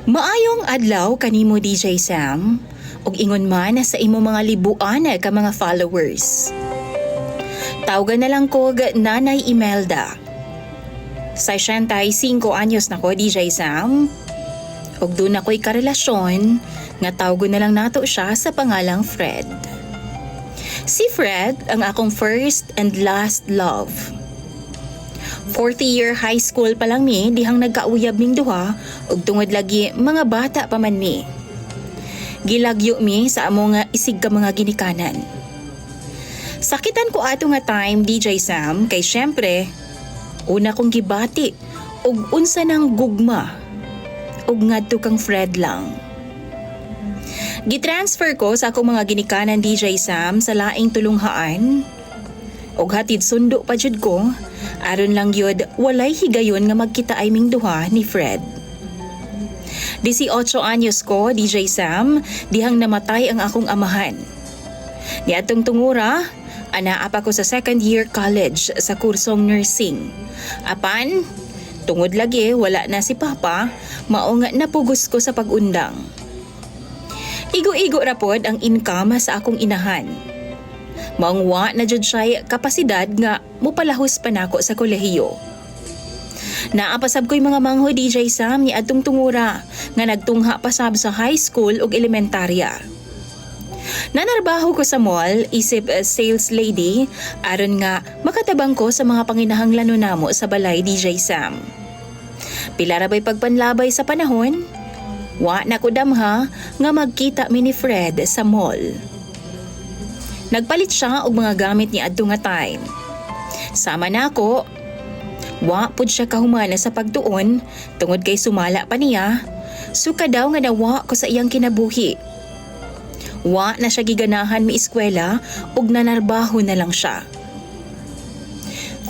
Maayong adlaw kanimo DJ Sam ug ingon man sa imo mga libuan ka mga followers. Tawagan na lang ko Nanay Imelda. 65 anyos na ko DJ Sam. Ug doon ako'y karelasyon nga tawgon na lang nato siya sa pangalang Fred. Si Fred ang akong first and last love. 40-year high school pa lang mi dihang nagkauyab ming duha ug tungod lagi mga bata pa man mi. Gilagyo mi sa among isig ka mga ginikanan. Sakitan ko ato nga time DJ Sam kay syempre una kong gibati ug unsa nang gugma ug ngadto kang Fred lang. Gitransfer ko sa akong mga ginikanan DJ Sam sa laing tulunghaan ug hatid sundo pa jud ko aron lang yod walay higayon nga magkita ay ming duha ni Fred. 18 anyos ko DJ Sam dihang namatay ang akong amahan. Niadtong tungura anaa pa ko sa second year college sa kursong nursing. Apan tungod lagi wala na si Papa, mao nga napugos ko sa pag-undang. Igo-igo ra pod ang income sa akong inahan. Maungwa na jud siya kapasidad nga mupalahos pa nako sa kolehiyo. Naapasab ko'y mga mangho DJ Sam ni adtong tungura nga nagtungha pasab sa high school ug elementarya. Nanarbaho ko sa mall isip sales lady aron nga makatabang ko sa mga panginahanglan namo sa balay DJ Sam. Pila ra bay pagpanlabay sa panahon, wa na ko damha nga magkita mi ni Fred sa mall. Nagpalit siya og mga gamit ni adto nga time. Sama na ako. Wa pud siya kahumana sa pagtuon tungod kay sumala pa niya. Suka daw nga nawa ko sa iyang kinabuhi. Wa na siya giganahan mi eskwela ug nanarbaho na lang siya.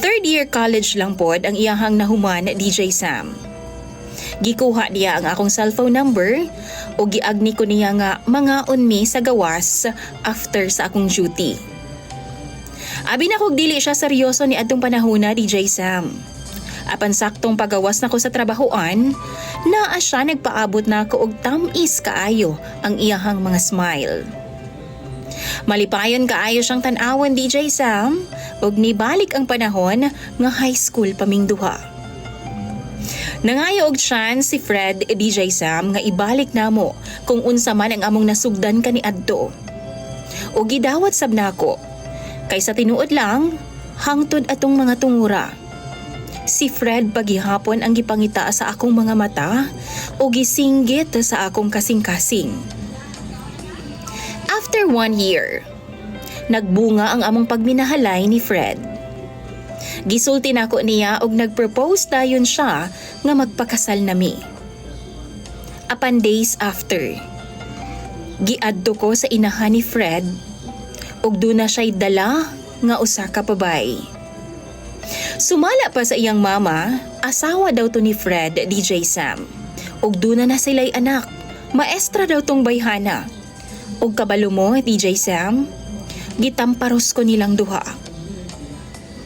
Third year college lang pod ang iyahang nahuman DJ Sam. Gikuha niya ang akong cellphone number o giagni ko niya nga mangaon mi sa gawas after sa akong duty. Abi na kog dili siya seryoso ni adtong panahona DJ Sam. Apan saktong pagawas nako sa trabahoan, naa siya nagpaabot na ko og tamis kaayo ang iyahang mga smile. Malipayon kaayo siyang tan-awon DJ Sam ug nibalik ang panahon nga high school paming duha. Nangayo og chance si Fred DJ Sam nga ibalik namo kung unsa man ang among nasugdan kaniadto. O gidawat sab nako. Kay sa tinuod lang, hangtod atong mga tungura. Si Fred paghihapon ang gipangita sa akong mga mata o gisinggit sa akong kasing-kasing. After 1 year, nagbunga ang among pagminahalay ni Fred. Gisulti nako niya og nagpropose dayon siya nga magpakasal nami. Apan days after, giadto ko sa inahan ni Fred ug doon na siya'y dala nga usa ka babay. Sumala pa sa iyang mama, asawa daw to ni Fred DJ Sam. Ug doon na sila'y anak, maestra daw tong bayhana. Ug kabalo mo DJ Sam, gitamparos ko nilang duha.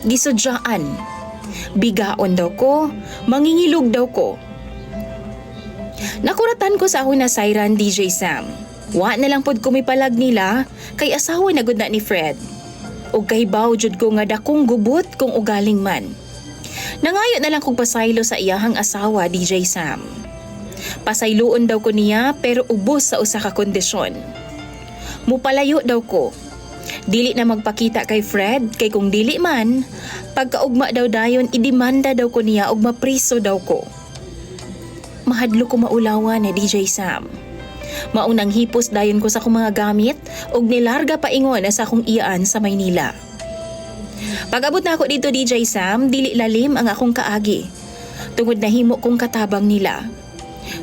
Gisudyaan, bigaon daw ko, mangingilog daw ko. Nakuratan ko sa akong nasayran DJ Sam. Wa na lang pod kumipalag nila kay asawa na gud na ni Fred. Ug kahibaw jud ko nga dakong gubot kung ugaling man. Nangayo na lang kog pasaylo sa iyahang asawa DJ Sam. Pasayloon daw ko niya pero ubos sa usa ka kondisyon. Mupalayo daw ko. Dili na magpakita kay Fred kay kung dili man, pagkaugma daw dayon idemanda daw ko niya og mapriso daw ko. Mahadlo ko maulawan ni DJ Sam. Maunang hipos dayon ko sa akong mga gamit ug nilarga paingon sa akong iyaan sa Maynila. Pag-abot na ako dito DJ Sam, dili lalim ang akong kaagi. Tungod nahimo kong katabang nila.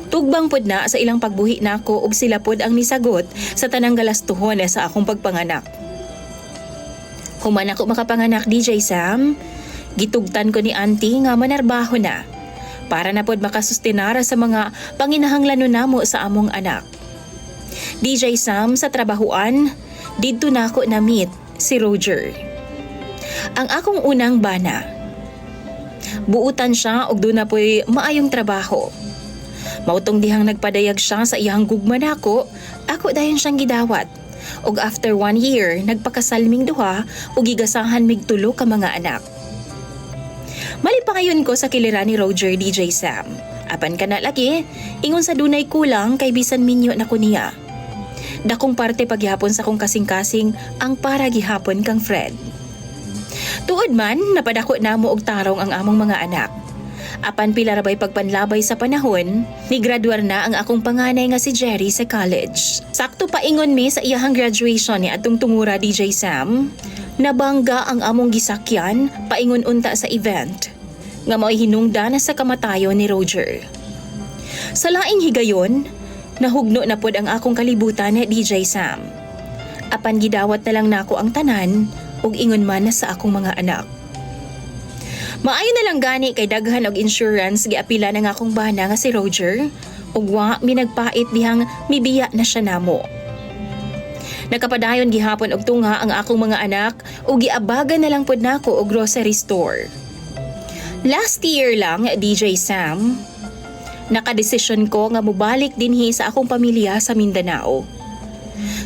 Tugbang pod na sa ilang pagbuhi nako ug sila pod ang nisagot sa tanang galastuhon sa akong pagpanganak. Human ako makapanganak DJ Sam, gitugtan ko ni auntie nga manarbaho na para na pod makasustenara sa mga panginahanglan namo sa among anak. DJ Sam sa trabahuan, didto na ako na-meet si Roger. Ang akong unang bana. Buutan siya og doon na po'y maayong trabaho. Mautong dihang nagpadayag siya sa iyang gugma nako, ako dayon siyang gidawat. Og after 1 year, nagpakasal ming duha ug gigasahan mig tulo ka mga anak. Malipangayon ko sa kilira ni Roger DJ Sam. Apan kana lagi, ingon sa dunay kulang kay bisan minyo na ko niya. Dakong parte paghihapon sa kong kasing-kasing ang para gihapon kang Fred. Tuod man, napadako namo og tarong ang among mga anak. Apan pila ra bay pagpanlabay sa panahon, ni graduar na ang akong panganay nga si Jerry sa college. Sakto pa ingon mi sa iyahang graduation ni atong tungura DJ Sam, nabangga ang among gisakyan paingon unta sa event nga mao'y hinungdan sa kamatayon ni Roger. Sa laing higayon, nahugno na pod ang akong kalibutan ni DJ Sam. Apan gidawat na lang nako ang tanan ug ingon man na sa akong mga anak. Maayo na lang gani kay daghan og insurance giapila na nga akong bana nga si Roger ug wa mi nagpait dihang mibiya na siya namo. Nakapadayon gihapon og tunga ang akong mga anak ug giabagan na lang pod nako og grocery store. Last year lang, DJ Sam, nakadesisyon ko nga mubalik dinhi sa akong pamilya sa Mindanao.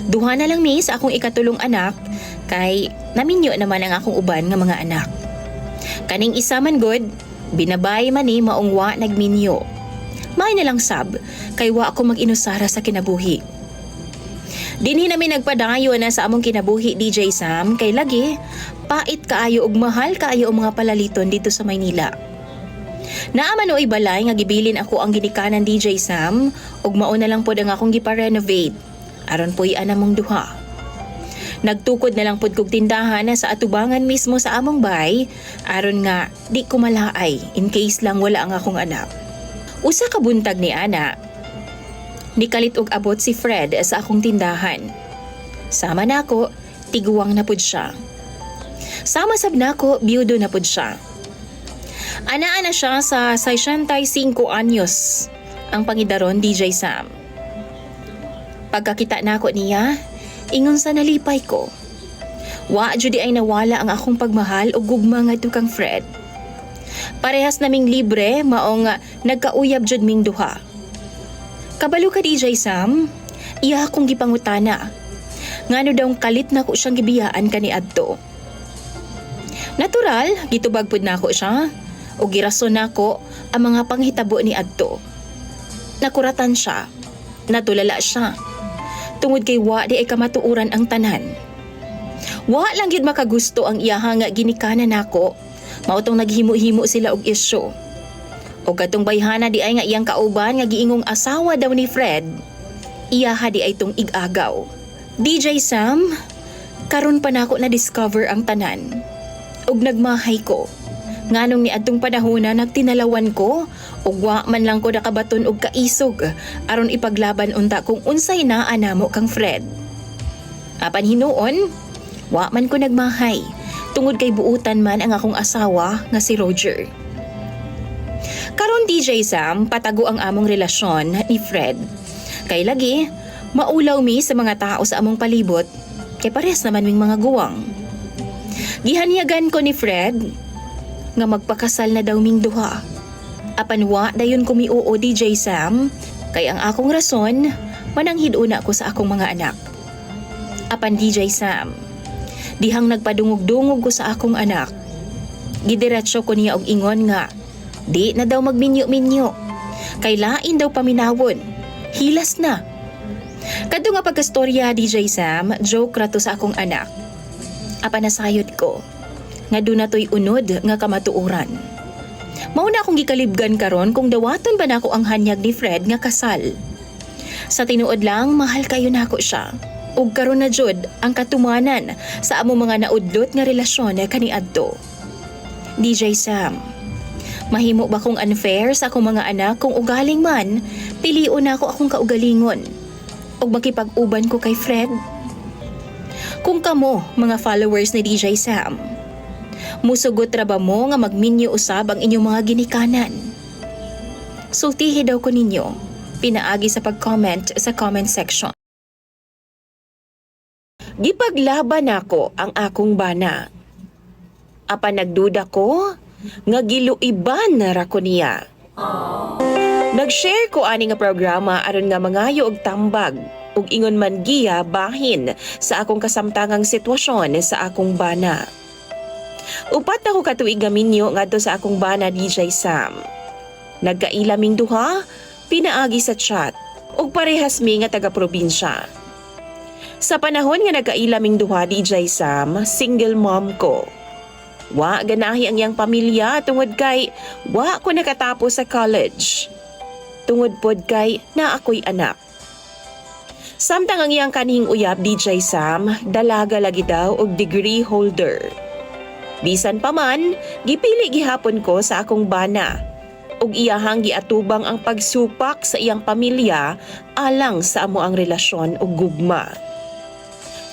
Duha na lang mi sa akong ikatulong anak kay naminyo naman ang akong uban nga mga anak. Kaning isa man good, binabay man ni maong wa nagminyo. May na lang sab, kay wa ako mag-inusara sa kinabuhi. Dinhi namin nagpadayo na sa among kinabuhi DJ Sam, kay lagi, pait kaayo ug mahal kaayo ang mga palaliton dito sa Maynila. Naaman oy balay nga gibilin ako ang ginikanan DJ Sam, ug mao na lang pod ang akong gipa-renovate. Aron po'y anamong duha. Nagtukod na lang pod kog tindahan na sa atubangan mismo sa among bay, aron nga di ko malaay in case lang wala ang akong anak. Usa ka buntag ni ana, nikalit og abot si Fred sa akong tindahan. Sama nako, tiguwang na pod siya. Sama sab nako, biyudo na pod siya. Anaa na siya sa 65 anyos, ang pangidaron DJ Sam. Pagkakita nako niya, ingon sa nalipay ko. Wa jud ay nawala ang akong pagmahal o gugma ngadto kang Fred. Parehas naming libre maong nagkauyab jud ming duha. Kabalo ka DJ Sam, iya akong gipangutana. Ngano daw kalit nako siyang gibiyaan kaniadto. Natural, gitubag pud nako siya o girason nako ang mga panghitabo ni adto. Nakuratan siya, natulala siya. Tungod kay wa di ay kamatuuran ang tanan. Wa lang gyud makagusto ang iyaha nga ginikanan nako. Mautong naghimo-himo sila og isyu. O katong bayhana di ay nga iyang kauban nga giingong asawa daw ni Fred, iyaha di ay tong igagaw. DJ Sam, karon pa nako na discover ang tanan. Og nagmahay ko. Nganong ni adtong panahon na nagtinalawan ko ug wa man lang ko nakabaton og kaisog aron ipaglaban unta kung unsay naa namo kang Fred. Apan hinuon, wa man ko nagmahay tungod kay buutan man ang akong asawa nga si Roger. Karon DJ Sam, patago ang among relasyon ni Fred. Kay lagi, maulaw mi sa mga tao sa among palibot kay pares naman ming mga guwang. Gihanyagan ko ni Fred nga magpakasal na daw ming duha. Apan wa dayon ko miuo DJ Sam, kay ang akong rason, mananghid una ko sa akong mga anak. Apan DJ Sam, dihang nagpadungog-dungog ko sa akong anak, gidiretso ko niya og ingon nga, di na daw magminyo-minyo, kay lain daw paminawon, hilas na. Kadto nga pagkastorya DJ Sam, joke rato sa akong anak. Apan nasayod ko, nga doon nato'y unod nga kamatuuran. Mauna akong gikalibgan karon kung dawaton ba nako ang hanyag ni Fred nga kasal. Sa tinuod lang, mahal kayo nako siya. Ug karon na jud ang katumanan sa among mga naudlot nga relasyon kaniadto. DJ Sam, mahimo ba kong unfair sa akong mga anak kung ugaling man, piliun nako akong kaugalingon ug makipag-uban ko kay Fred? Kung kamo, mga followers ni DJ Sam, musugot ra ba mo nga magminyo usab ang inyong mga ginikanan? Sultihi daw ko ninyo, pinaagi sa pag-comment sa comment section. Gipaglaban ako ang akong bana. Apan nagduda ko, nga giluiban na ra ko niya. Nag-share ko ani nga programa aron nga mangayo og tambag ug ingon man giya bahin sa akong kasamtangang sitwasyon sa akong bana. Upat na ko katuig gaminyo ngadto sa akong bana DJ Sam. Nagkailaming duha, pinaagi sa chat ug parehas mi nga taga-probinsya. Sa panahon nga nagkailaming duha DJ Sam, single mom ko. Wa ganahi ang iyang pamilya tungod kay wa ko nakatapos sa college. Tungod pod kay na ako'y anak. Samtang ang iyang kanhing uyab DJ Sam, dalaga lagi daw og degree holder. Bisan pa man, gipili gihapon ko sa akong bana ug iyahang giatubang ang pagsupak sa iyang pamilya alang sa amo ang relasyon ug gugma.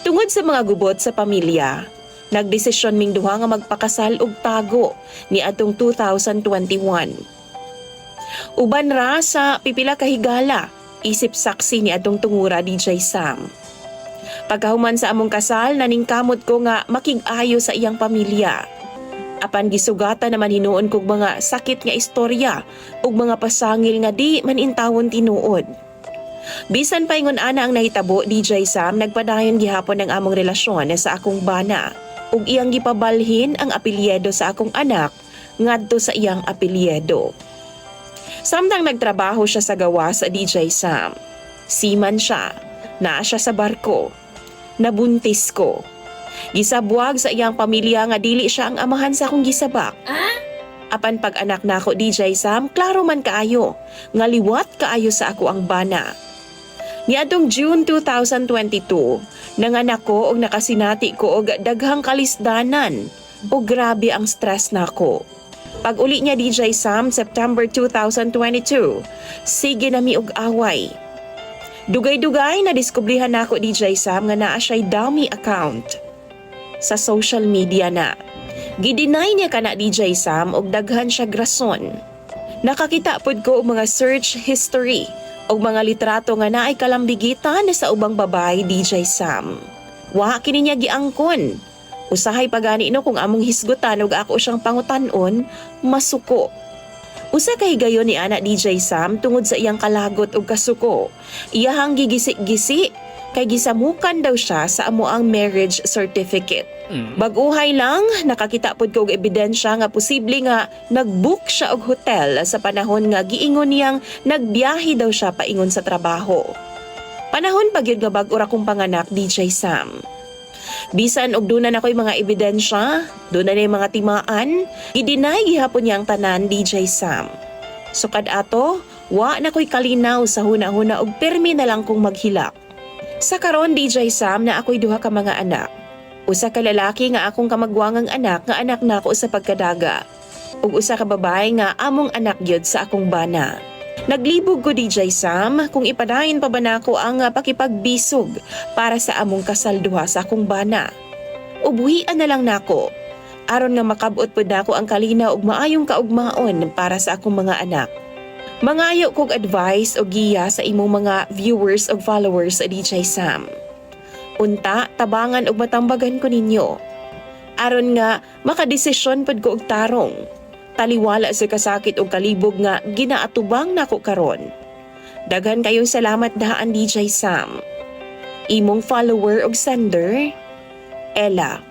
Tungod sa mga gubot sa pamilya, nagdesisyon ming duha nga magpakasal og tago ni atong 2021. Uban ra sa pipila ka higala, isip saksi ni atong tungura DJ Sam. Pagkahuman sa among kasal, naningkamot ko nga makig-ayo sa iyang pamilya. Apan gisugata naman hinuon kog mga sakit nga istorya ug mga pasangil nga di manintawon tinuod. Bisan pa ingon ana ang nahitabo DJ Sam, nagpadayon gihapon ang among relasyon sa akong bana ug iyang gipabalhin ang apelyido sa akong anak ngadto sa iyang apelyido. Samtang nagtrabaho siya sa gawas sa DJ Sam. Seaman siya, naa siya sa barko. Nabuntis ko. Gisabwag sa iyang pamilya nga dili siya ang amahan sa akong gisabak. Apan pag anak nako DJ Sam, klaro man kaayo, nga liwat kaayo sa ako ang bana. Niadtong June 2022, nanganak ko og nakasinati ko og daghang kalisdanan o grabe ang stress nako. Pag uli niya DJ Sam, September 2022, sige na mi og away. Dugay-dugay na diskubrihan nako DJ Sam nga naa siya'y dummy account sa social media na. Gidinay niya kana DJ Sam og daghan siya grason. Nakakita pod ko og mga search history og mga litrato nga naay kalambigitan sa ubang babae DJ Sam. Wa kini niya giangkon. Usahay pagani no kung among hisgutan ug ako siyang pangutanon, masuko. Usa kay gayon ni ana DJ Sam tungod sa iyang kalagot ug kasuko. Iyahang gigisi-gisi kay gisamukan daw siya sa amo ang marriage certificate. Baguhay lang, nakakita pod ko og ebidensya nga posible nga nag-book siya og hotel sa panahon nga giingon niyang nagbiyahe daw siya paingon sa trabaho. Panahon pa gyud nga bag-o ra kong panganak DJ Sam. Bisan og dunan ako'y mga ebidensya, dunan ay mga timaan, gidinay gihapon niyang tanan DJ Sam. Sukad ato, wa na ko'y kalinaw sa huna-huna og permi na lang kong maghilak. Sa karon DJ Sam na ako'y duha ka mga anak. Usa ka lalaki nga akong kamagwangang anak nga anak nako sa pagkadaga. Ug usa ka babae nga among anak gyud sa akong bana. Naglibog ko DJ Sam kung ipadayon pa ba nako ang pakipagbisog para sa among kasal duha sa akong bana. Ubuhian na lang nako aron nga makabot pud nako ang kalinaw ug maayong kaugmaon para sa akong mga anak. Mangayo kog advice o giya sa imong mga viewers o followers sa DJ Sam. Unta, tabangan og matambagan ko ninyo. Aron nga makadesisyon pud ko og tarong. Taliwala sa kasakit o kalibog nga ginaatubang nako karon. Daghan kayong salamat daan DJ Sam. Imong follower og sender, Ella.